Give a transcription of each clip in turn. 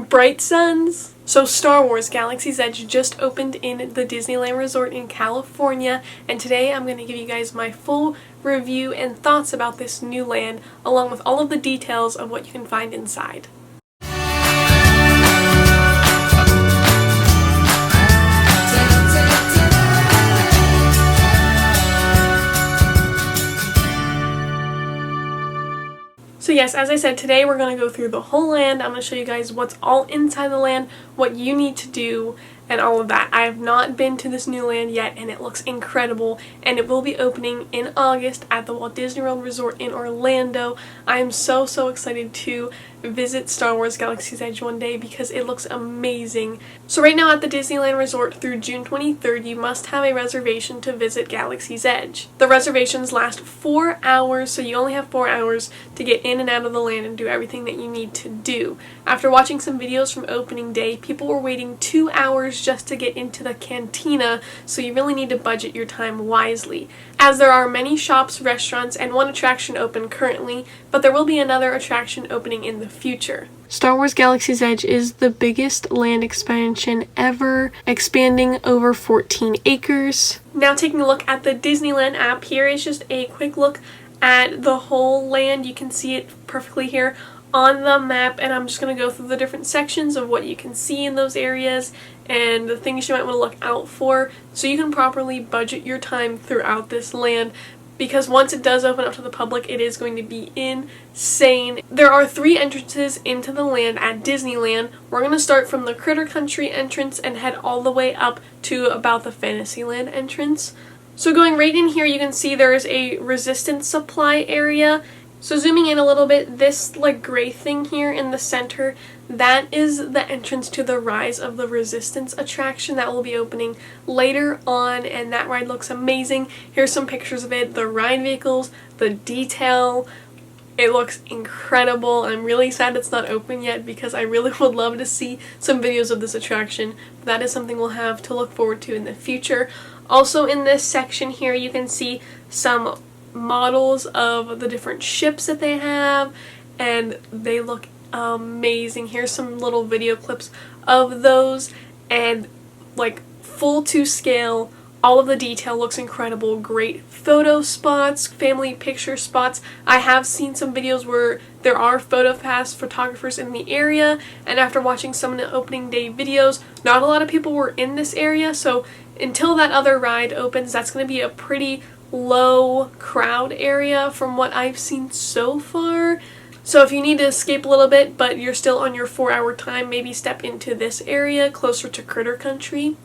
bright suns. So Star Wars Galaxy's Edge just opened in the Disneyland Resort in California, and today I'm going to give you guys my full review and thoughts about this new land, along with all of the details of what you can find inside. So yes, as I said, today we're going to go through the whole land. I'm going to show you guys what's all inside the land, what you need to do, and all of that. I have not been to this new land yet, and it looks incredible, and it will be opening in August at the Walt Disney World Resort in Orlando. I am so excited to visit Star Wars Galaxy's Edge one day because it looks amazing. So right now at the Disneyland Resort through June 23rd, you must have a reservation to visit Galaxy's Edge. The reservations last 4 hours, so you only have 4 hours to get in and out of the land and do everything that you need to do. After watching some videos from opening day, people were waiting 2 hours just to get into the cantina, so you really need to budget your time wisely. As there are many shops, restaurants, and one attraction open currently, but there will be another attraction opening in the future. Star Wars Galaxy's Edge is the biggest land expansion ever, expanding over 14 acres. Now taking a look at the Disneyland app, here is just a quick look at the whole land. You can see it perfectly here on the map, and I'm just going to go through the different sections of what you can see in those areas and the things you might want to look out for so you can properly budget your time throughout this land, because once it does open up to the public, it is going to be insane. There are 3 entrances into the land at Disneyland. We're going to start from the Critter Country entrance and head all the way up to about the Fantasyland entrance. So going right in here, you can see there is a resistance supply area. So zooming in a little bit, this like gray thing here in the center, that is the entrance to the Rise of the Resistance attraction that will be opening later on, and that ride looks amazing. Here's some pictures of it, the ride vehicles, the detail. It looks incredible. I'm really sad it's not open yet because I really would love to see some videos of this attraction. That is something we'll have to look forward to in the future. Also in this section here, you can see some models of the different ships that they have, and they look amazing. Here's some little video clips of those, and like full to scale. All of the detail looks incredible. Great photo spots, family picture spots. I have seen some videos where there are PhotoPass photographers in the area, and after watching some of the opening day videos, not a lot of people were in this area, so until that other ride opens, that's going to be a pretty low crowd area from what I've seen so far. So if you need to escape a little bit but you're still on your 4-hour time, maybe step into this area closer to Critter Country.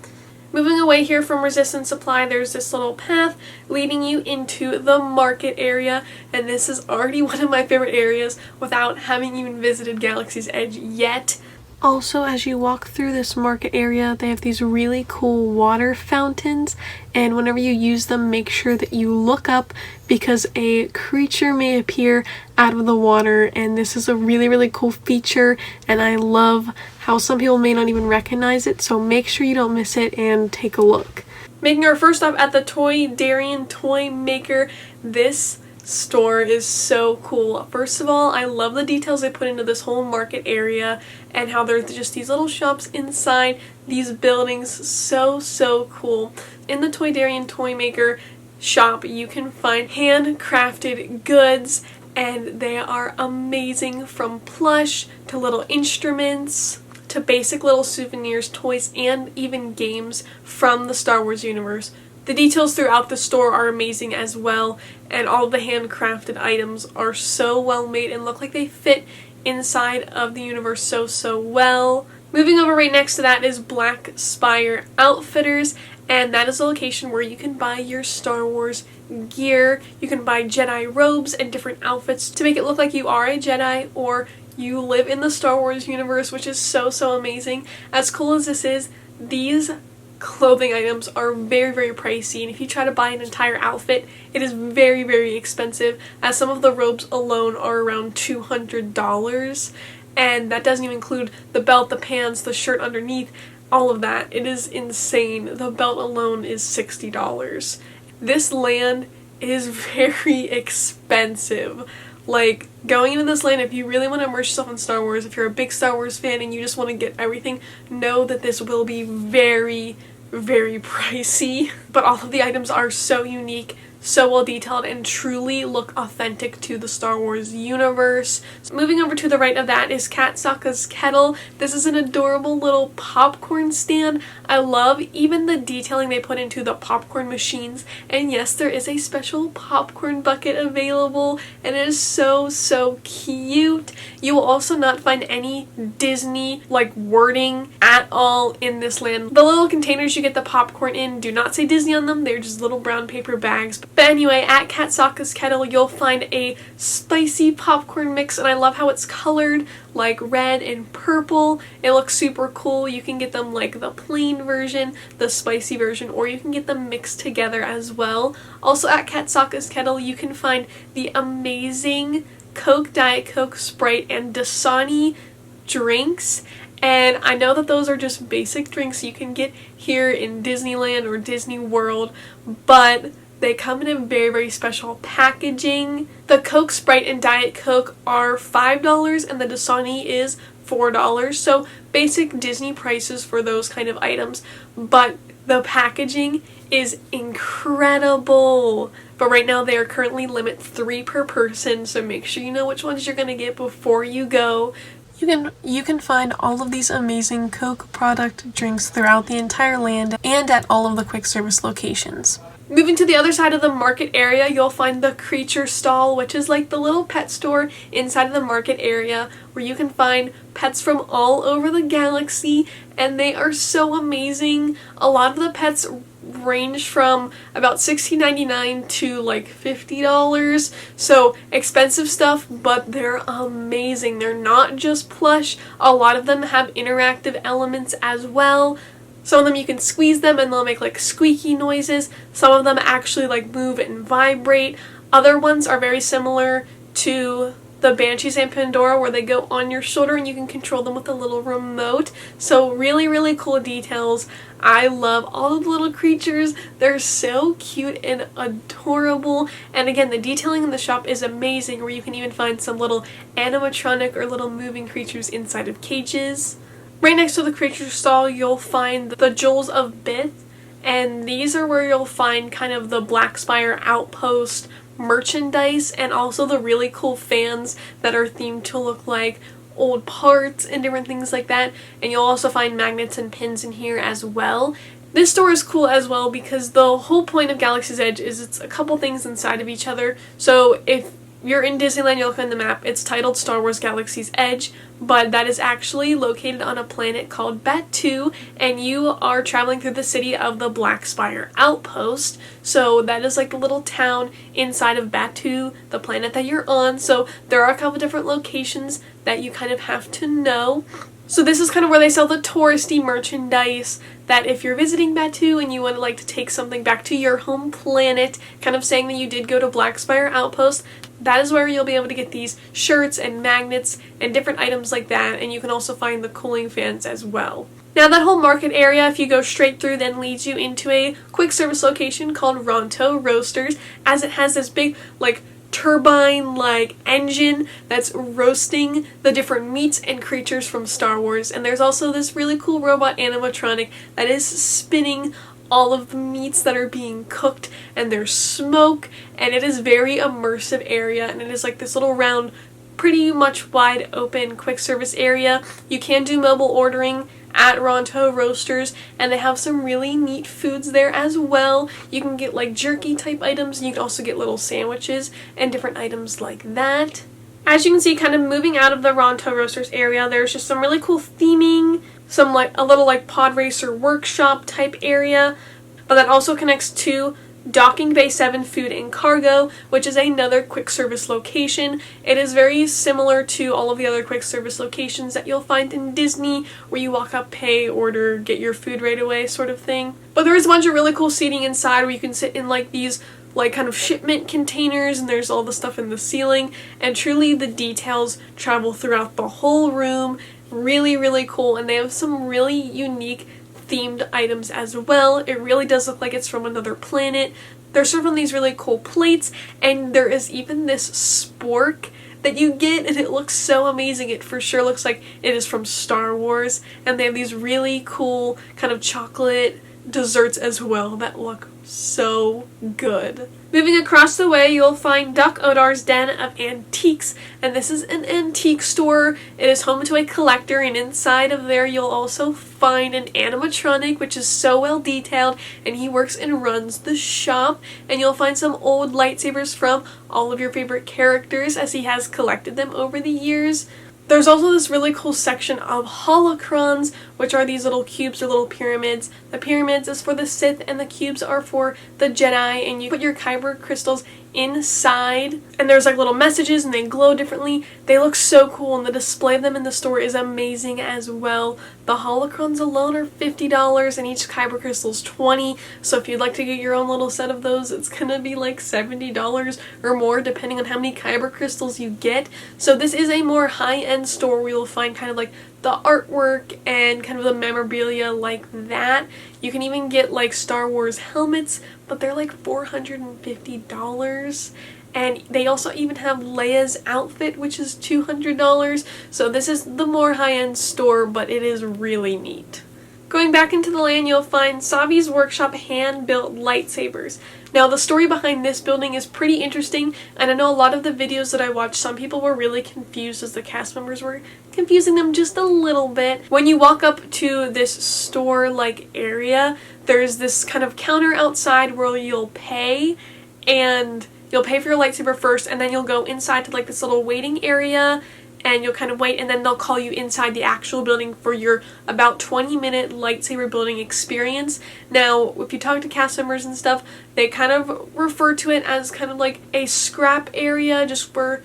Moving away here from Resistance Supply, there's this little path leading you into the market area, and this is already one of my favorite areas without having even visited Galaxy's Edge yet. Also, as you walk through this market area, they have these really cool water fountains, and whenever you use them, make sure that you look up because a creature may appear out of the water, and this is a really cool feature, and I love how some people may not even recognize it, so make sure you don't miss it and take a look. Making our first stop at the Toy Darien Toy Maker. This store is so cool. First of all, I love the details they put into this whole market area and how there's just these little shops inside these buildings. So cool. In the Toy Darien Toy Maker shop, you can find handcrafted goods, and they are amazing, from plush to little instruments to basic little souvenirs, toys, and even games from the Star Wars universe. The details throughout the store are amazing as well, and all the handcrafted items are so well made and look like they fit inside of the universe so well. Moving over right next to that is Black Spire Outfitters, and that is a location where you can buy your Star Wars gear. You can buy Jedi robes and different outfits to make it look like you are a Jedi or you live in the Star Wars universe, which is so amazing. As cool as this is, these clothing items are very pricey, and if you try to buy an entire outfit, it is very expensive, as some of the robes alone are around $200, and that doesn't even include the belt, the pants, the shirt underneath, all of that. It is insane. The belt alone is $60. This land is very expensive. Like, going into this land, if you really want to immerse yourself in Star Wars, if you're a big Star Wars fan and you just want to get everything, know that this will be very, very pricey. But all of the items are so unique, so well detailed, and truly look authentic to the Star Wars universe. So moving over to the right of that is Katzs' Kettle. This is an adorable little popcorn stand. I love even the detailing they put into the popcorn machines, and yes, there is a special popcorn bucket available, and it is so, so cute. You will also not find any Disney like wording at all in this land. The little containers you get the popcorn in do not say Disney on them, they're just little brown paper bags. But anyway, at Katzs' Kettle, you'll find a spicy popcorn mix, and I love how it's colored like red and purple. It looks super cool. You can get them like the plain version, the spicy version, or you can get them mixed together as well. Also at Katzs' Kettle, you can find the amazing Coke, Diet Coke, Sprite, and Dasani drinks. And I know that those are just basic drinks you can get here in Disneyland or Disney World, but they come in a very, very special packaging. The Coke, Sprite, and Diet Coke are $5 and the Dasani is $4. So basic Disney prices for those kind of items. But the packaging is incredible. But right now they are currently limit 3 per person. So make sure you know which ones you're going to get before you go. You can find all of these amazing Coke product drinks throughout the entire land and at all of the quick service locations. Moving to the other side of the market area, you'll find the Creature Stall, which is like the little pet store inside of the market area where you can find pets from all over the galaxy, and they are so amazing. A lot of the pets range from about $16.99 to like $50, so expensive stuff, but they're amazing. They're not just plush. A lot of them have interactive elements as well. Some of them you can squeeze them and they'll make like squeaky noises. Some of them actually like move and vibrate. Other ones are very similar to the Banshees and Pandora, where they go on your shoulder and you can control them with a little remote. So really, really cool details. I love all of the little creatures. They're so cute and adorable. And again, the detailing in the shop is amazing, where you can even find some little animatronic or little moving creatures inside of cages. Right next to the Creature Stall, you'll find the Jewels of Bith, and these are where you'll find kind of the Black Spire Outpost merchandise, and also the really cool fans that are themed to look like old parts and different things like that. And you'll also find magnets and pins in here as well. This store is cool as well because the whole point of Galaxy's Edge is it's a couple things inside of each other. So if you're in Disneyland, you'll look on the map, it's titled Star Wars Galaxy's Edge, but that is actually located on a planet called Batuu, and you are traveling through the city of the Black Spire Outpost. So that is like a little town inside of Batuu, the planet that you're on. So there are a couple different locations that you kind of have to know. So this is kind of where they sell the touristy merchandise, that if you're visiting Batuu and you would like to take something back to your home planet, kind of saying that you did go to Black Spire Outpost, that is where you'll be able to get these shirts and magnets and different items like that, and you can also find the cooling fans as well. Now that whole market area, if you go straight through, then leads you into a quick service location called Rondo Roasters, as it has this big like turbine-like engine that's roasting the different meats and creatures from Star Wars. And there's also this really cool robot animatronic that is spinning all of the meats that are being cooked, and there's smoke, and it is very immersive area, and it is like this little round, pretty much wide open quick service area. You can do mobile ordering at Rondo Roasters, and they have some really neat foods there as well. You can get like jerky type items, and you can also get little sandwiches and different items like that. As you can see, kind of moving out of the Rondo Roasters area, there's just some really cool theming, some like a little like pod racer workshop type area, but that also connects to Docking Bay 7 Food and Cargo, which is another quick service location. It is very similar to all of the other quick service locations that you'll find in Disney, where you walk up, pay, order, get your food right away sort of thing. But there is a bunch of really cool seating inside, where you can sit in like these like kind of shipment containers, and there's all the stuff in the ceiling, and truly the details travel throughout the whole room. Really, really cool, and they have some really unique themed items as well. It really does look like it's from another planet. They're served on these really cool plates, and there is even this spork that you get, and it looks so amazing. It for sure looks like it is from Star Wars, and they have these really cool kind of chocolate desserts as well that look so good. Moving across the way, you'll find Duck Odar's Danna of Antiques, and this is an antique store. It is home to a collector, and inside of there you'll also find an animatronic, which is so well detailed, and he works and runs the shop. And you'll find some old lightsabers from all of your favorite characters, as he has collected them over the years. There's also this really cool section of holocrons, which are these little cubes or little pyramids. The pyramids is for the Sith and the cubes are for the Jedi, and you put your kyber crystals inside, and there's like little messages and they glow differently. They look so cool, and the display of them in the store is amazing as well. The holocrons alone are $50 and each kyber crystal is $20, so if you'd like to get your own little set of those, it's gonna be like $70 or more depending on how many kyber crystals you get. So this is a more high-end store where you'll find kind of like the artwork and kind of the memorabilia like that. You can even get like Star Wars helmets, but they're like $450. And they also even have Leia's outfit, which is $200. So this is the more high-end store, but it is really neat. Going back into the land, you'll find Savi's Workshop hand-built lightsabers. Now, the story behind this building is pretty interesting, and I know a lot of the videos that I watched, some people were really confused as the cast members were confusing them just a little bit. When you walk up to this store-like area, there's this kind of counter outside where you'll pay, and you'll pay for your lightsaber first, and then you'll go inside to like this little waiting area, and you'll kind of wait, and then they'll call you inside the actual building for your about 20-minute lightsaber building experience. Now, if you talk to cast members and stuff, they kind of refer to it as kind of like a scrap area, just where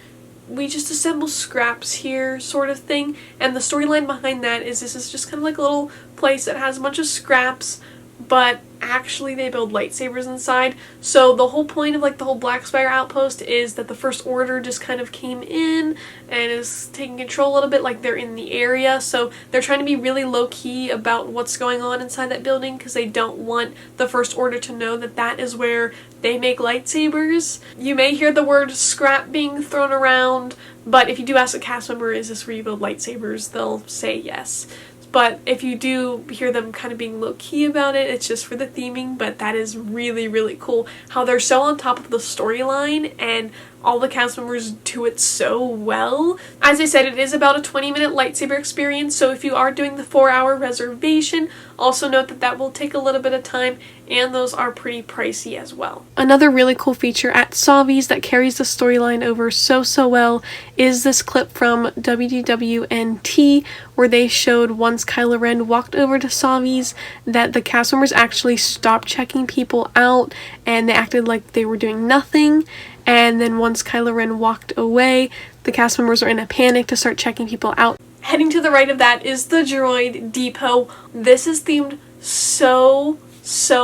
we just assemble scraps here sort of thing. And the storyline behind that is this is just kind of like a little place that has a bunch of scraps, but actually they build lightsabers inside. So the whole point of like the whole Black Spire outpost is that the First Order just kind of came in and is taking control a little bit, like they're in the area. So they're trying to be really low-key about what's going on inside that building because they don't want the First Order to know that that is where they make lightsabers. You may hear the word scrap being thrown around, but if you do ask a cast member, is this where you build lightsabers, they'll say yes. But if you do hear them kind of being low-key about it, it's just for the theming, but that is really, really cool how they're so on top of the storyline and all the cast members do it so well. As I said, it is about a 20-minute lightsaber experience, so if you are doing the 4-hour reservation, also note that that will take a little bit of time, and those are pretty pricey as well. Another really cool feature at Savi's that carries the storyline over so well is this clip from WDWNT where they showed once Kylo Ren walked over to Savi's that the cast members actually stopped checking people out and they acted like they were doing nothing. And then once Kylo Ren walked away, the cast members are in a panic to start checking people out. Heading to the right of that is the Droid Depot. This is themed so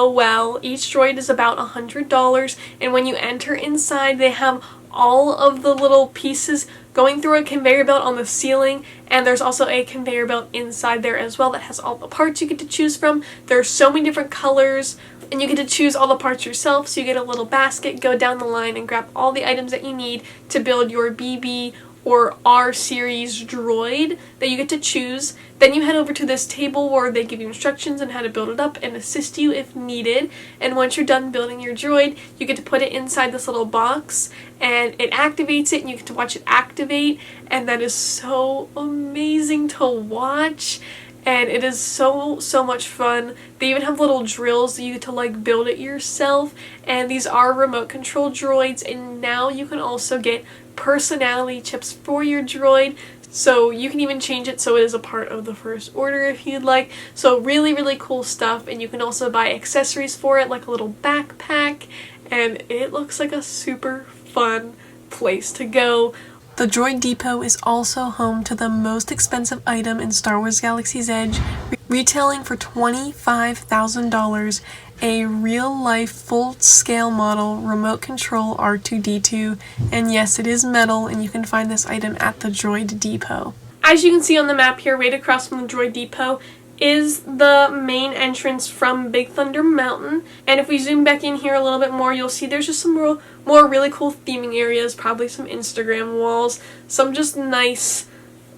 well. Each droid is about $100, and when you enter inside, they have all of the little pieces going through a conveyor belt on the ceiling, and there's also a conveyor belt inside there as well that has all the parts you get to choose from. There are so many different colors, and you get to choose all the parts yourself, so you get a little basket, go down the line, and grab all the items that you need to build your BB or R series droid that you get to choose. Then you head over to this table where they give you instructions on how to build it up and assist you if needed. And once you're done building your droid, you get to put it inside this little box and it activates it and you get to watch it activate, and that is so amazing to watch. And it is so much fun. They even have little drills that you get to like build it yourself, and these are remote control droids, and now you can also get personality chips for your droid, so you can even change it so it is a part of the First Order if you'd like. So really cool stuff, and you can also buy accessories for it like a little backpack, and it looks like a super fun place to go. The Droid Depot is also home to the most expensive item in Star Wars Galaxy's Edge, retailing for $25,000, a real-life full-scale model remote control R2-D2, and yes, it is metal, and you can find this item at the Droid Depot. As you can see on the map here, right across from the Droid Depot, is the main entrance from Big Thunder Mountain. And if we zoom back in here a little bit more, you'll see there's just some more really cool theming areas, probably some Instagram walls, some just nice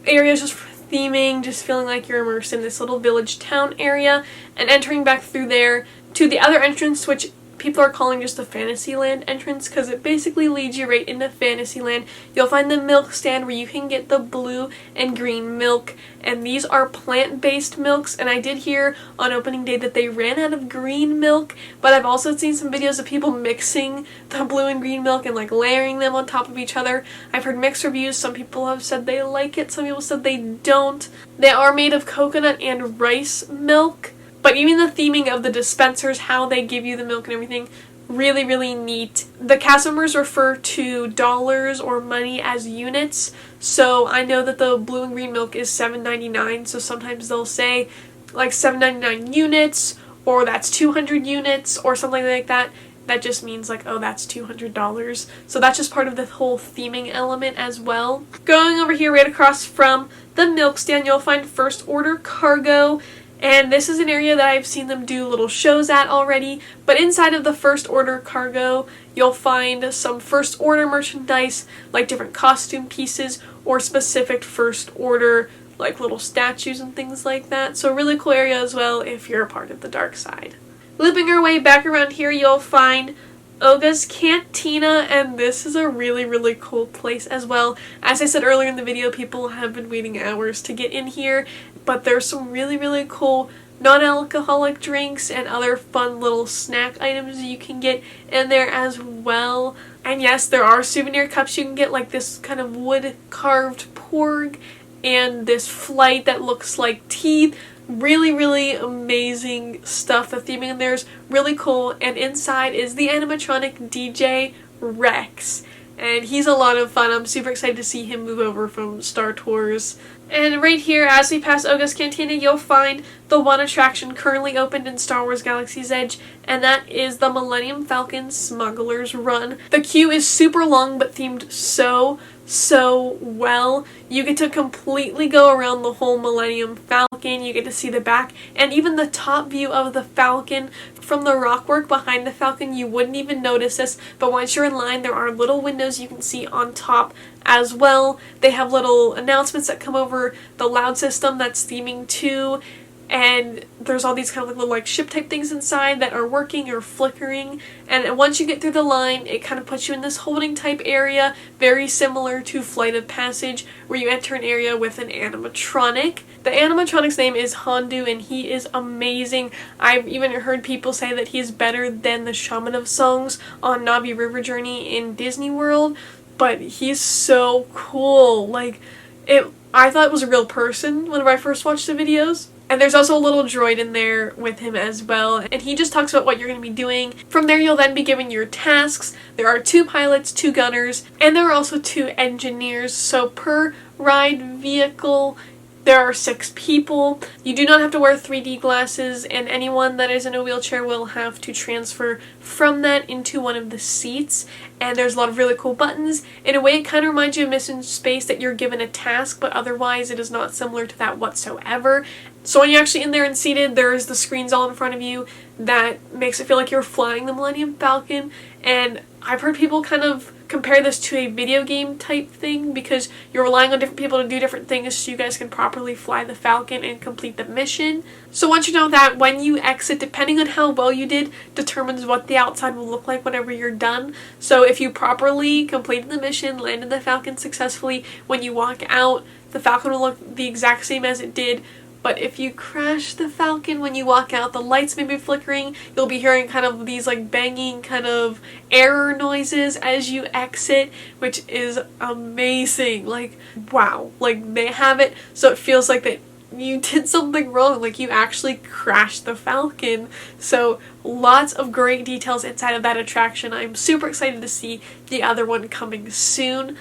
areas just for theming, just feeling like you're immersed in this little village town area. And entering back through there to the other entrance, which people are calling just the Fantasyland entrance, because it basically leads you right into Fantasyland. You'll find the milk stand where you can get the blue and green milk, and these are plant-based milks. And I did hear on opening day that they ran out of green milk, but I've also seen some videos of people mixing the blue and green milk and like layering them on top of each other. I've heard mixed reviews. Some people have said they like it, some people said they don't. They are made of coconut and rice milk. But even the theming of the dispensers, how they give you the milk and everything, really, really neat. The cast members refer to dollars or money as units. So I know that the blue and green milk is $7.99. So sometimes they'll say like 7.99 units, or that's 200 units, or something like that. That just means like, oh, that's $200. So that's just part of the whole theming element as well. Going over here right across from the milk stand, you'll find First Order Cargo. And this is an area that I've seen them do little shows at already. But inside of the First Order Cargo, you'll find some First Order merchandise, like different costume pieces, or specific First Order, like little statues and things like that. So a really cool area as well if you're a part of the dark side. Looping our way back around here, you'll find OAs Cantina, and this is a really, really cool place as well. As I said earlier in the video, people have been waiting hours to get in here, but there's some really, really cool non-alcoholic drinks and other fun little snack items you can get in there as well. And yes, there are souvenir cups you can get, like this kind of wood carved porg and this flight that looks like teeth. Really, really amazing stuff. The theming in there is really cool. And inside is the animatronic DJ Rex. And he's a lot of fun. I'm super excited to see him move over from Star Tours. And right here, as we pass OAs Cantina, you'll find the one attraction currently opened in Star Wars Galaxy's Edge, and that is the Millennium Falcon Smugglers Run. The queue is super long, but themed so well. You get to completely go around the whole Millennium Falcon. You get to see the back and even the top view of the Falcon. From the rockwork behind the Falcon, you wouldn't even notice this, but once you're in line, there are little windows you can see on top as well. They have little announcements that come over the loud system that's theming too. And there's all these kind of like little like ship type things inside that are working or flickering. And once you get through the line, it kind of puts you in this holding type area, very similar to Flight of Passage, where you enter an area with an animatronic. The animatronic's name is Hondu, and he is amazing. I've even heard people say that he's better than the Shaman of Songs on Navi River Journey in Disney World. But he's so cool. Like, I thought it was a real person whenever I first watched the videos. And there's also a little droid in there with him as well, and he just talks about what you're going to be doing. From there, you'll then be given your tasks. There are 2 pilots, 2 gunners, and there are also 2 engineers. So per ride vehicle, there are 6 people. You do not have to wear 3D glasses, and anyone that is in a wheelchair will have to transfer from that into one of the seats. And there's a lot of really cool buttons. In a way, it kind of reminds you of Mission Space, that you're given a task, but otherwise it is not similar to that whatsoever. So when you're actually in there and seated, there's the screens all in front of you that makes it feel like you're flying the Millennium Falcon. And I've heard people kind of compare this to a video game type thing, because you're relying on different people to do different things so you guys can properly fly the Falcon and complete the mission. So once you know that, when you exit, depending on how well you did, determines what the outside will look like whenever you're done. So if you properly completed the mission, landed the Falcon successfully, when you walk out, the Falcon will look the exact same as it did. But if you crash the Falcon when you walk out, the lights may be flickering, you'll be hearing kind of these like banging kind of error noises as you exit, which is amazing. Like, wow. Like, they have it so it feels like that you did something wrong, like you actually crashed the Falcon. So lots of great details inside of that attraction. I'm super excited to see the other one coming soon.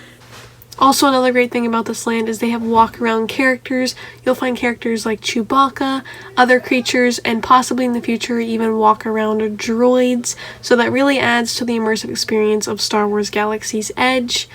Also, another great thing about this land is they have walkaround characters. You'll find characters like Chewbacca, other creatures, and possibly in the future even walkaround droids. So that really adds to the immersive experience of Star Wars Galaxy's Edge.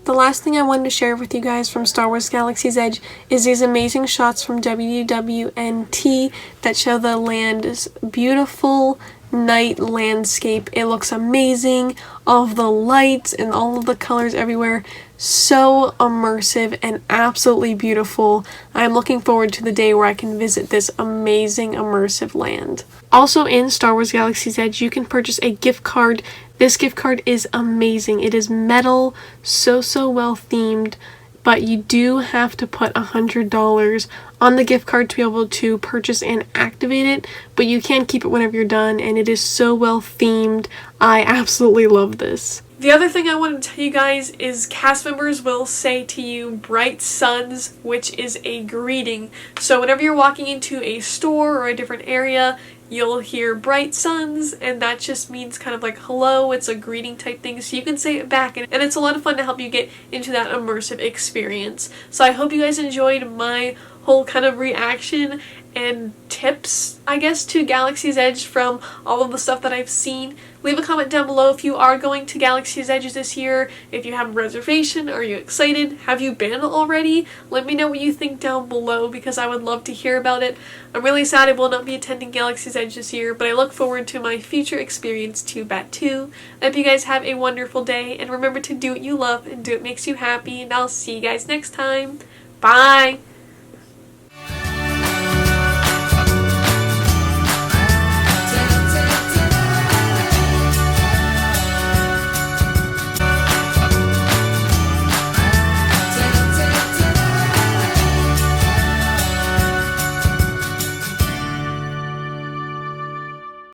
The last thing I wanted to share with you guys from Star Wars Galaxy's Edge is these amazing shots from WWNT that show the land's beautiful night landscape. It looks amazing. All of the lights and all of the colors everywhere. So immersive and absolutely beautiful. I'm looking forward to the day where I can visit this amazing immersive land. Also in Star Wars Galaxy's Edge, you can purchase a gift card. This gift card is amazing. It is metal, so well themed, but you do have to put $100 on the gift card to be able to purchase and activate it, but you can keep it whenever you're done, and it is so well themed. I absolutely love this. The other thing I wanted to tell you guys is cast members will say to you bright suns, which is a greeting. So whenever you're walking into a store or a different area, you'll hear bright suns, and that just means kind of like hello. It's a greeting type thing, so you can say it back, and it's a lot of fun to help you get into that immersive experience. So I hope you guys enjoyed my whole kind of reaction and tips, I guess, to Galaxy's Edge from all of the stuff that I've seen. Leave a comment down below if you are going to Galaxy's Edge this year, if you have a reservation. Are you excited? Have you been already? Let me know what you think down below, because I would love to hear about it. I'm really sad I will not be attending Galaxy's Edge this year, but I look forward to my future experience to Batuu. I hope you guys have a wonderful day, and remember to do what you love and do what makes you happy, and I'll see you guys next time. Bye!